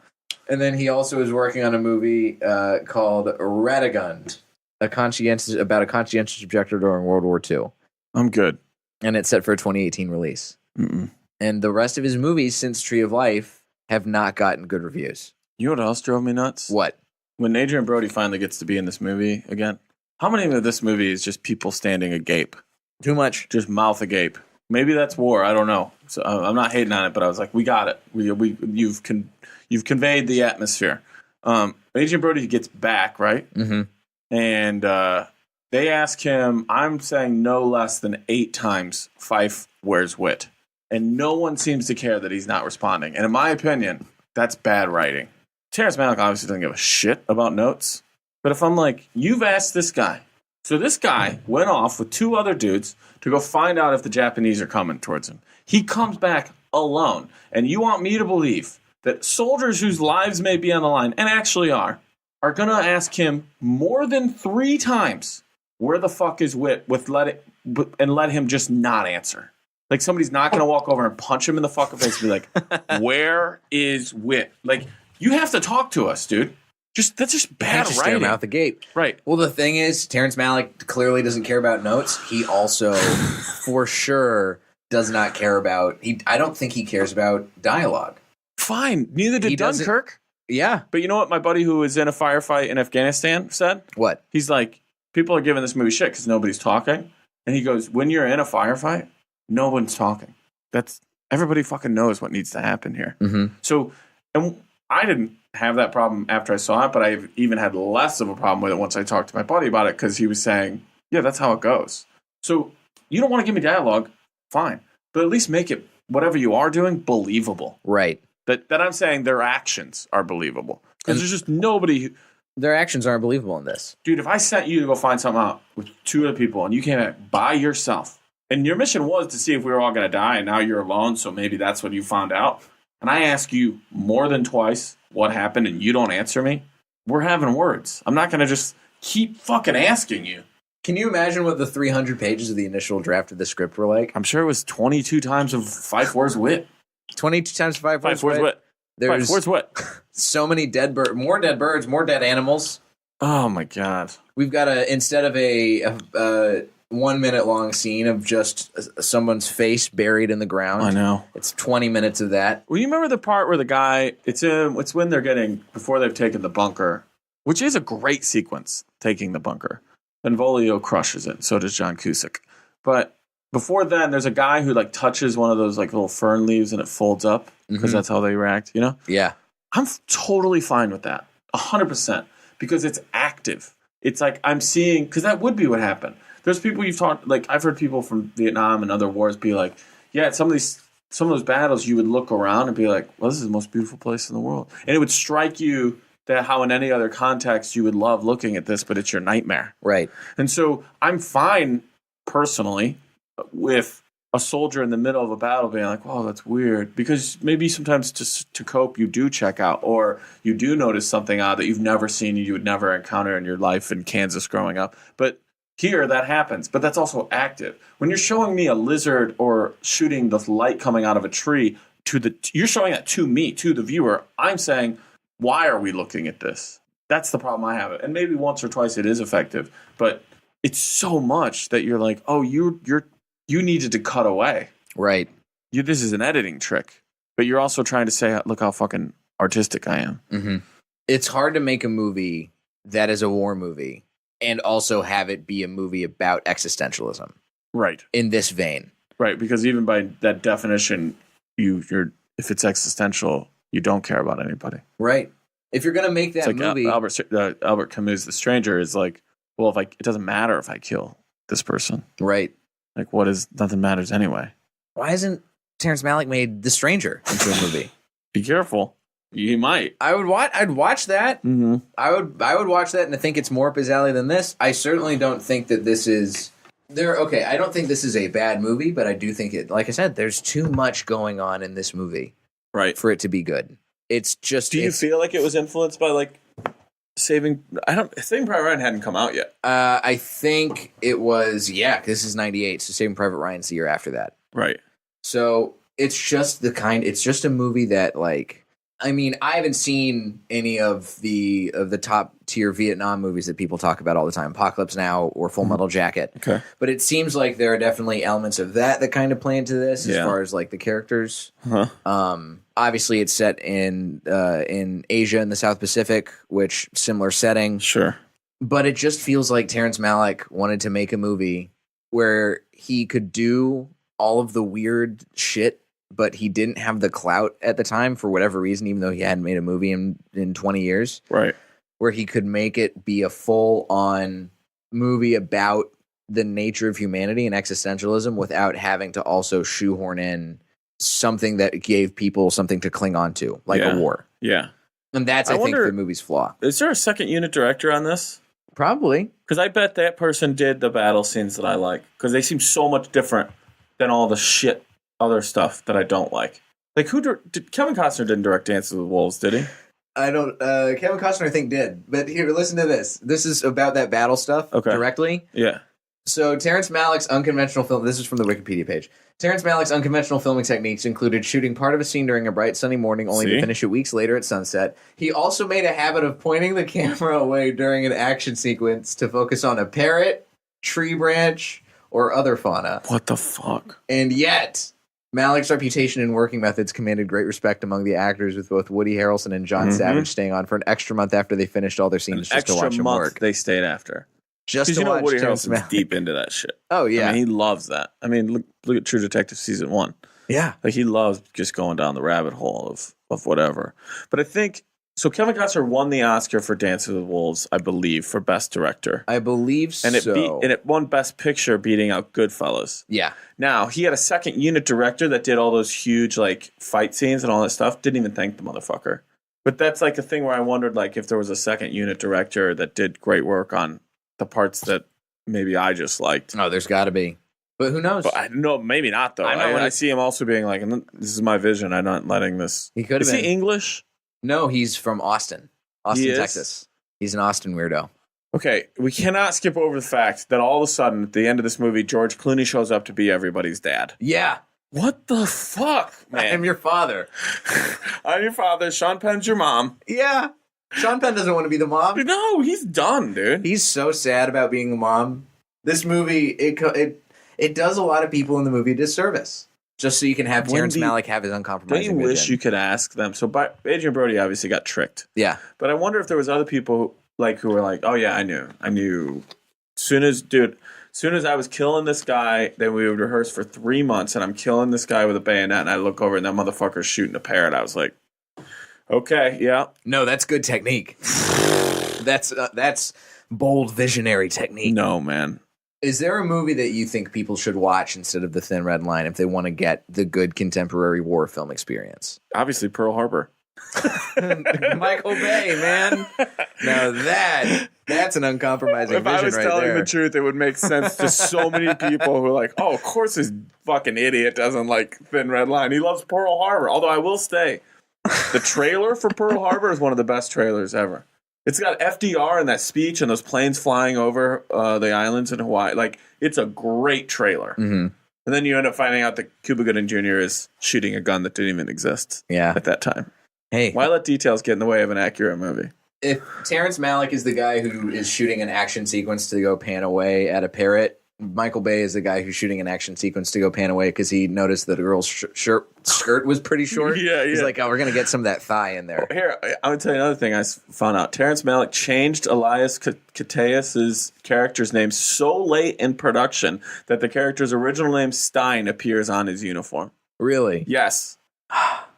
And then he also is working on a movie called Radagund, about a conscientious objector during World War II. I'm good. And it's set for a 2018 release. Mm-mm. And the rest of his movies since Tree of Life have not gotten good reviews. You know what else drove me nuts? What? When Adrian Brody finally gets to be in this movie again, how many of this movie is just people standing agape? Too much. Just mouth agape. Maybe that's war. I don't know. So I'm not hating on it, but I was like, we got it. You've conveyed the atmosphere. Adrian Brody gets back, right? Mm-hmm. And they ask him, I'm saying no less than 8 times, Fife, where's Wit? And no one seems to care that he's not responding. And in my opinion, that's bad writing. Terrence Malick obviously doesn't give a shit about notes. But if I'm like, you've asked this guy. So this guy went off with 2 other dudes to go find out if the Japanese are coming towards him. He comes back alone. And you want me to believe that soldiers whose lives may be on the line, and actually are going to ask him more than 3 times, where the fuck is Wit, and let him just not answer. Like, somebody's not going to walk over and punch him in the fucking face and be like, where is Wit? Like, you have to talk to us, dude. That's just bad Just writing. out the gate. Right. Well, the thing is, Terrence Malick clearly doesn't care about notes. He also, for sure, does not care about... I don't think he cares about dialogue. Fine. Neither did Dunkirk. Yeah. But you know what my buddy who was in a firefight in Afghanistan said? What? He's like, people are giving this movie shit because nobody's talking. And he goes, when you're in a firefight, no one's talking. Everybody fucking knows what needs to happen here. Mm-hmm. So, and I didn't have that problem after I saw it, but I've even had less of a problem with it once I talked to my buddy about it, because he was saying, yeah, that's how it goes. So you don't want to give me dialogue, fine. But at least make it, whatever you are doing, believable. Right. That I'm saying their actions are believable. Because there's just nobody... Their actions aren't believable in this. Dude, if I sent you to go find something out with 2 other people and you came back by yourself, and your mission was to see if we were all going to die, and now you're alone, so maybe that's what you found out, and I ask you more than twice what happened and you don't answer me, we're having words. I'm not going to just keep fucking asking you. Can you imagine what the 300 pages of the initial draft of the script were like? I'm sure it was 22 times of 5 words wit. 22 times 5 words 5 words wit. There's 5 words wit. so many dead birds, more dead animals. Oh my God. We've got instead of a 1 minute long scene of just someone's face buried in the ground. I know. It's 20 minutes of that. Well, you remember the part where the guy, it's when they're before they've taken the bunker, which is a great sequence, taking the bunker. Benvolio crushes it. So does John Cusack. But before then, there's a guy who like touches one of those like little fern leaves and it folds up because that's how they react, you know? Yeah. I'm totally fine with that. 100%. Because it's active. It's like I'm seeing, because that would be what happened. There's people you've talked, like I've heard people from Vietnam and other wars be like, yeah, at some of those battles, you would look around and be like, well, this is the most beautiful place in the world. And it would strike you that how in any other context you would love looking at this, but it's your nightmare. Right. And so I'm fine personally with a soldier in the middle of a battle being like, wow, that's weird. Because maybe sometimes to cope, you do check out or you do notice something odd that you've never seen and you would never encounter in your life in Kansas growing up. But here that happens, but that's also active. When you're showing me a lizard or shooting the light coming out of a tree, you're showing that to me, to the viewer. I'm saying, why are we looking at this? That's the problem I have. And maybe once or twice it is effective, but it's so much that you're like, oh, you needed to cut away. Right. This is an editing trick, but you're also trying to say, look how fucking artistic I am. Mm-hmm. It's hard to make a movie that is a war movie and also have it be a movie about existentialism. Right. In this vein. Right, because even by that definition, you're if it's existential, you don't care about anybody. Right. If you're going to make that it's like movie... Albert Camus' The Stranger is like, well, it doesn't matter if I kill this person. Right. Like, nothing matters anyway. Why hasn't Terrence Malick made The Stranger into a movie? Be careful. He might. I'd watch that. Mm-hmm. I would watch that, and I think it's more up his alley than this. I certainly don't think that this is... I don't think this is a bad movie, but I do think it... Like I said, there's too much going on in this movie. Right. For it to be good. It's just... Do you feel like it was influenced by, like... Saving Private Ryan hadn't come out yet. I think it was, this is 98, so Saving Private Ryan's the year after that. Right. So it's just it's just a movie that, like, I mean, I haven't seen any of the top tier Vietnam movies that people talk about all the time, Apocalypse Now or Full Metal Jacket. Okay. But it seems like there are definitely elements of that kind of play into this as far as like the characters. Obviously it's set in Asia and the South Pacific, which similar setting. Sure. But it just feels like Terrence Malick wanted to make a movie where he could do all of the weird shit, but he didn't have the clout at the time for whatever reason, even though he hadn't made a movie in 20 years. Right. Where he could make it be a full-on movie about the nature of humanity and existentialism without having to also shoehorn in something that gave people something to cling on to, like a war. Yeah. And that's, I think, the movie's flaw. Is there a second unit director on this? Probably. Because I bet that person did the battle scenes that I like. Because they seem so much different than all the shit other stuff that I don't like. Like, Kevin Costner didn't direct Dances with Wolves, did he? I don't. Kevin Costner, I think, did. But here, listen to this. This is about that battle stuff directly. Yeah. So Terrence Malick's unconventional film. This is from the Wikipedia page. Terrence Malick's unconventional filming techniques included shooting part of a scene during a bright sunny morning, only to finish it weeks later at sunset. He also made a habit of pointing the camera away during an action sequence to focus on a parrot, tree branch, or other fauna. What the fuck? And yet, Malick's reputation and working methods commanded great respect among the actors, with both Woody Harrelson and John Savage staying on for an extra month after they finished all their scenes just to watch him work. They stayed after. Just to watch Woody Terrence Harrelson's Malick. deep into that shit. Oh, yeah. I mean, he loves that. I mean, look at True Detective Season 1. Yeah. Like, he loves just going down the rabbit hole of whatever. But I think... So Kevin Costner won the Oscar for Dances with Wolves, I believe, for Best Director. I believe and so. And it won Best Picture, beating out Goodfellas. Yeah. Now, he had a second unit director that did all those huge, like, fight scenes and all that stuff. Didn't even thank the motherfucker. But that's, like, a thing where I wondered, like, if there was a second unit director that did great work on the parts that maybe I just liked. Oh, there's got to be. But who knows? But no, maybe not, though. I see him also being like, this is my vision. I'm not letting this... He could have been. Is he English? No, he's from Austin, Texas. He's an Austin weirdo. Okay, we cannot skip over the fact that all of a sudden, at the end of this movie, George Clooney shows up to be everybody's dad. Yeah. What the fuck, man? I'm your father. I'm your father. Sean Penn's your mom. Yeah. Sean Penn doesn't want to be the mom. No, he's done, dude. He's so sad about being the mom. This movie, it does a lot of people in the movie a disservice. Just so you can have Terrence Malick have his Don't uncompromising you wish vision. you could ask them? So Adrian Brody obviously got tricked. Yeah. But I wonder if there was other people who were like, oh yeah, I knew. Soon as I was killing this guy, then we would rehearse for 3 months, and I'm killing this guy with a bayonet, and I look over and that motherfucker's shooting a parrot. I was like, okay, yeah. No, that's good technique. That's bold visionary technique. No, man. Is there a movie that you think people should watch instead of The Thin Red Line if they want to get the good contemporary war film experience? Obviously, Pearl Harbor. Michael Bay, man. Now that's an uncompromising If vision I was right telling there. the truth, it would make sense to so many people who are like, oh, of course this fucking idiot doesn't like Thin Red Line. He loves Pearl Harbor. Although I will say, the trailer for Pearl Harbor is one of the best trailers ever. It's got FDR in that speech and those planes flying over the islands in Hawaii. Like, it's a great trailer. Mm-hmm. And then you end up finding out that Cuba Gooding Jr. is shooting a gun that didn't even exist at that time. Hey, Why let details get in the way of an accurate movie? if Terrence Malick is the guy who is shooting an action sequence to go pan away at a parrot, Michael Bay is the guy who's shooting an action sequence to go pan away because he noticed that the girl's skirt was pretty short. Yeah. He's like, oh, we're going to get some of that thigh in there. Here, I'm going to tell you another thing I found out. Terrence Malick changed Elias Koteas' character's name so late in production that the character's original name, Stein, appears on his uniform. Really? Yes.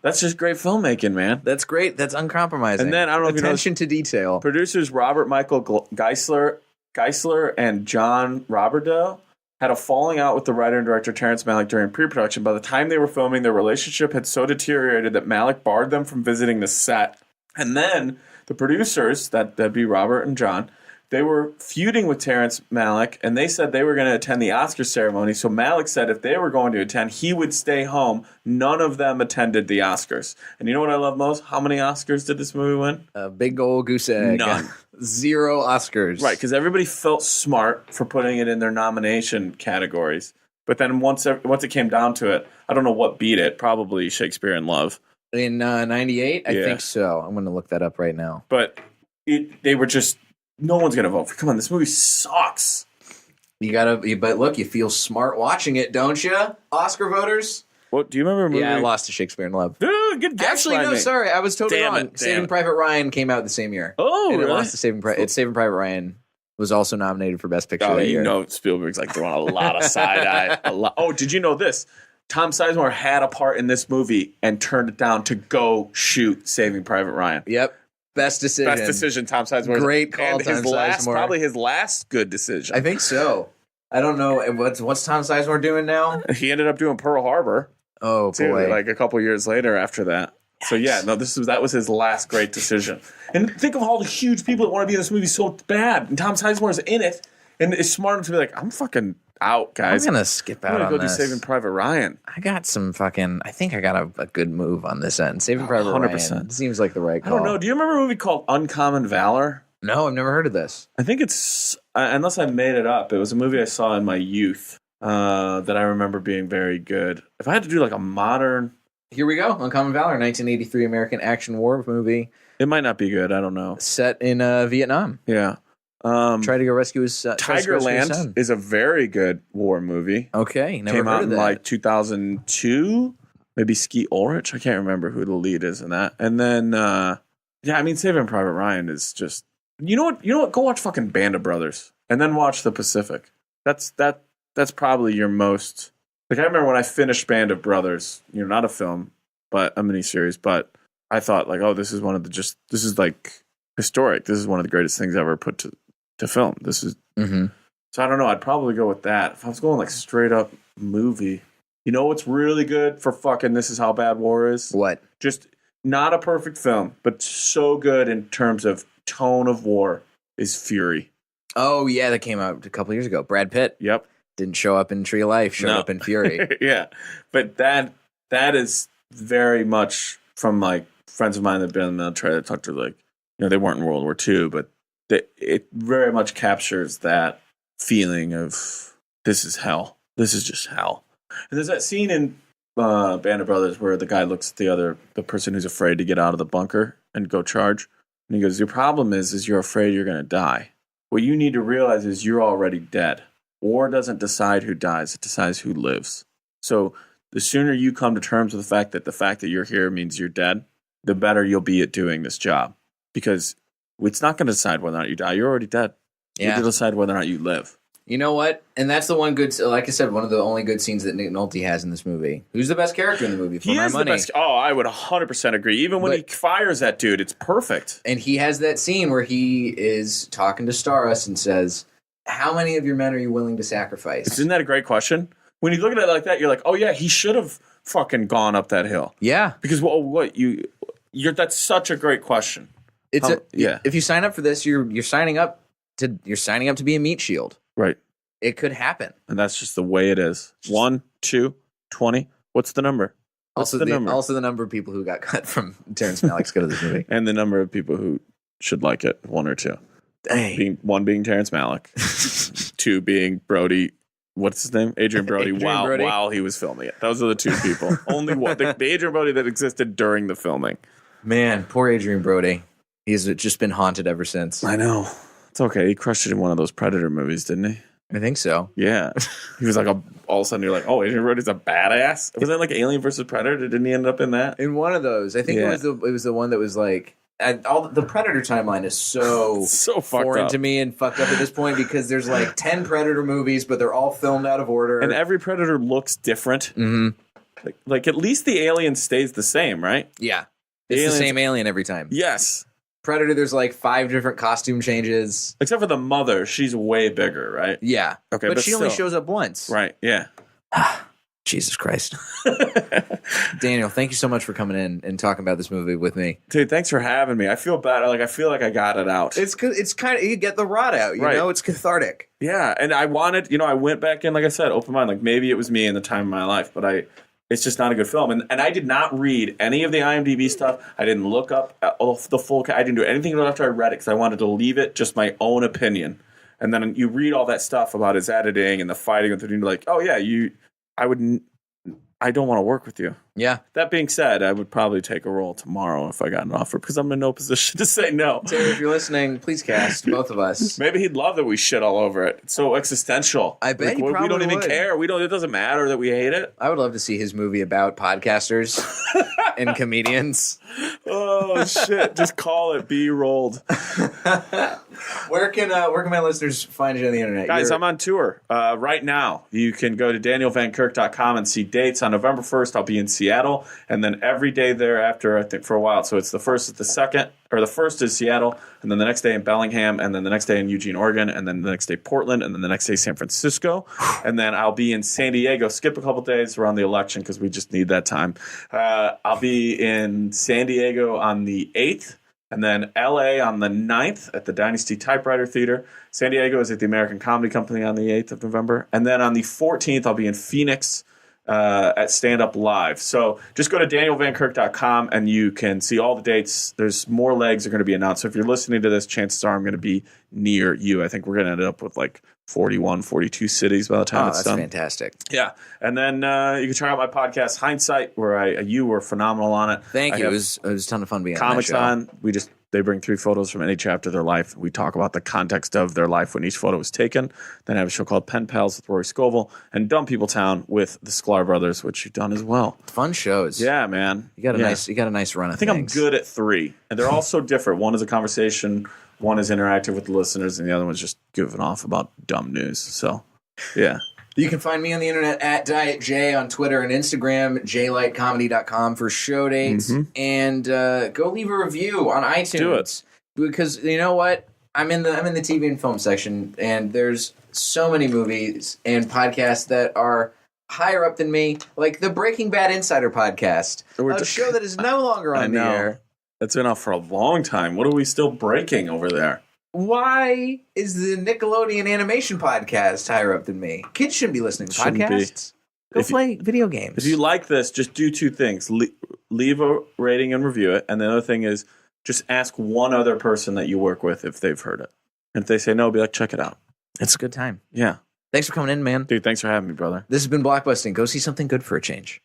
That's just great filmmaking, man. That's great. That's uncompromising. And then, I don't know if you know attention to detail. Producers Robert Michael Geisler and John Roberdeau had a falling out with the writer and director Terrence Malick during pre-production. By the time they were filming, their relationship had so deteriorated that Malick barred them from visiting the set. And then the producers, that'd be Robert and John, they were feuding with Terrence Malick, and they said they were going to attend the Oscar ceremony. So Malick said if they were going to attend, he would stay home. None of them attended the Oscars. And you know what I love most? How many Oscars did this movie win? A big old goose egg. None. 0 Oscars. Right, because everybody felt smart for putting it in their nomination categories. But then once it came down to it, I don't know what beat it. Probably Shakespeare in Love. In 98? I Yeah. think so. I'm going to look that up right now. But they were just, no one's going to vote for. Come on, this movie sucks. But look, you feel smart watching it, don't you? Oscar voters? What, do you remember a movie? Yeah, I lost to Shakespeare in Love. Good guess. Actually, by no, me. sorry. I was totally Damn wrong. it, Saving Private Ryan came out the same year. Oh, and it really? lost to Saving Private Ryan was also nominated for Best Picture Oh, that you year. know Spielberg's like throwing a lot of side eye. Oh, did you know this? Tom Sizemore had a part in this movie and turned it down to go shoot Saving Private Ryan. Yep. Best decision. Best decision, Tom Sizemore. Great call, and Tom Sizemore. Probably his last good decision. I think so. I don't know. What's Tom Sizemore doing now? He ended up doing Pearl Harbor. Oh, Too, boy. like a couple years later after that. Yes. So yeah, no, that was his last great decision. And think of all the huge people that want to be in this movie so bad, and Tom Sizemore's in it, and it's smart enough to be like, I'm fucking out, guys. I'm going to skip out I'm on gonna go this. do Saving Private Ryan. I got some fucking... I think I got a good move on this end. Saving Private 100%. Ryan seems like the right I call. don't know. Do you remember a movie called Uncommon Valor? No, I've never heard of this. I think it's, unless I made it up, it was a movie I saw in my youth that I remember being very good. If I had to do like a modern... Here we go. Uncommon Valor, 1983 American action war movie It might not be good. I don't know. set in Vietnam. Yeah. Try to go rescue his Tigerland is a very good war movie. Okay, never Came heard out of in that. like 2002. Maybe Skeet Ulrich. I can't remember who the lead is in that. And then, yeah, I mean, Saving Private Ryan is just... You know what? Go watch fucking Band of Brothers. And then watch The Pacific. That's probably your most... Like, I remember when I finished Band of Brothers, not a film, but a miniseries, but I thought, like, oh, this is this is, like, historic. This is one of the greatest things ever put to film. This is... Mm-hmm. So I don't know. I'd probably go with that. If I was going, like, straight up movie... You know what's really good for fucking This Is How Bad War Is? What? Just not a perfect film, but so good in terms of tone of war is Fury. Oh, yeah, that came out a couple years ago. Brad Pitt Yep. didn't show up in Tree of Life, showed up in Fury. Yeah. But that is very much from, like, friends of mine that have been in the military that talked to, like, they weren't in World War II, but it very much captures that feeling of this is hell. This is just hell. And there's that scene in Band of Brothers where the guy looks at the person who's afraid to get out of the bunker and go charge. And he goes, your problem is you're afraid you're going to die. What you need to realize is you're already dead. war doesn't decide who dies; it decides who lives. So the sooner you come to terms with the fact that you're here means you're dead, the better you'll be at doing this job. Because it's not going to decide whether or not you die. You're already dead. Yeah. You're going to decide whether or not you live. You know what? And that's the one good, like I said, one of the only good scenes that Nick Nolte has in this movie. Who's the best character in the movie for He my is money? the best. Oh, I would 100% agree. Even when he fires that dude, it's perfect. And he has that scene where he is talking to Staros and says, how many of your men are you willing to sacrifice? Isn't that a great question? When you look at it like that, you're like, oh yeah, he should have fucking gone up that hill. Yeah. Because you're that's such a great question. If you sign up for this, you're signing up to be a meat shield. Right. It could happen. And that's just the way it is. 1, 2, 20. What's the number? Also the number of people who got cut from Terrence Malick's go to this movie. And the number of people who should like it, 1 or 2. Hey. One being Terrence Malick. 2 being Brody. What's his name? Adrian Brody. Brody. While he was filming it. Those are the 2 people. Only one. The Adrian Brody that existed during the filming. Man, poor Adrian Brody. He's just been haunted ever since. I know. It's okay. He crushed it in one of those Predator movies, didn't he? I think so. Yeah. He was like, all of a sudden you're like, oh, Adrian Brody's a badass? Was that like Alien versus Predator? Didn't he end up in that? In one of those. I think it was the one that was like, the Predator timeline is so foreign to me and fucked up at this point because there's like 10 Predator movies, but they're all filmed out of order. And every Predator looks different. Mm-hmm. Like at least the alien stays the same, right? Yeah. It's the same alien every time. Yes. Predator, there's like 5 different costume changes. Except for the mother. She's way bigger, right? Yeah. Okay, but she only still. shows up once. Right, yeah. Jesus Christ. Daniel, thank you so much for coming in and talking about this movie with me. Dude, thanks for having me. I feel bad. I feel like I got it out. It's kind of, you get the rot out, you know? It's cathartic. Yeah, and I wanted, I went back in, like I said, open mind. Like maybe it was me in the time of my life, but it's just not a good film. And I did not read any of the IMDb stuff. I didn't look up the full. I didn't do anything after I read it because I wanted to leave it just my own opinion. And then you read all that stuff about his editing and the fighting, and you're like, oh yeah, I don't want to work with you. Yeah. That being said, I would probably take a role tomorrow if I got an offer because I'm in no position to say no. Terry, if you're listening, please cast both of us. Maybe he'd love that we shit all over it. It's so existential. I bet he probably we don't even would. care. It doesn't matter that we hate it. I would love to see his movie about podcasters and comedians. Oh shit! Just call it B-rolled. Where can my listeners find you on the internet? Guys, I'm on tour right now. You can go to danielvankirk.com and see dates. On November 1st, I'll be in Seattle, and then every day thereafter, I think for a while. So it's the 1st, the 2nd, or the 1st is Seattle, and then the next day in Bellingham, and then the next day in Eugene, Oregon, and then the next day Portland, and then the next day San Francisco, and then I'll be in San Diego. Skip a couple days around the election because we just need that time. I'll be in San Diego on the 8th. And then L.A. on the 9th at the Dynasty Typewriter Theater. San Diego is at the American Comedy Company on the 8th of November. And then on the 14th, I'll be in Phoenix at Stand Up Live. So just go to danielvankirk.com and you can see all the dates. There's more legs are going to be announced. So if you're listening to this, chances are I'm going to be near you. I think we're going to end up with like 41, 42 cities by the time it's done. That's fantastic. Yeah. And then you can check out my podcast, Hindsight, where you were phenomenal on it. Thank you. It was a ton of fun being Comics on that show. They bring 3 photos from any chapter of their life. We talk about the context of their life when each photo was taken. Then I have a show called Pen Pals with Rory Scovel and Dumb People Town with the Sklar Brothers, which you've done as well. Fun shows. Yeah, man. You got a nice run of things. I think I'm good at 3. And they're all so different. One is a conversation, one is interactive with the listeners, and the other one's just giving off about dumb news. So, yeah. You can find me on the internet at Diet J on Twitter and Instagram, jlightcomedy.com for show dates, and go leave a review on iTunes. Do it. Because you know what? I'm in the TV and film section, and there's so many movies and podcasts that are higher up than me, like the Breaking Bad Insider podcast, a show that is no longer on the air. It's been out for a long time. What are we still breaking over there? Why is the Nickelodeon animation podcast higher up than me? Kids shouldn't be listening to podcasts. Go play video games. If you like this, just do 2 things. Leave a rating and review it. And the other thing is just ask one other person that you work with if they've heard it. And if they say no, be like, check it out. It's a good time. Yeah. Thanks for coming in, man. Dude, thanks for having me, brother. This has been Blockbusting. Go see something good for a change.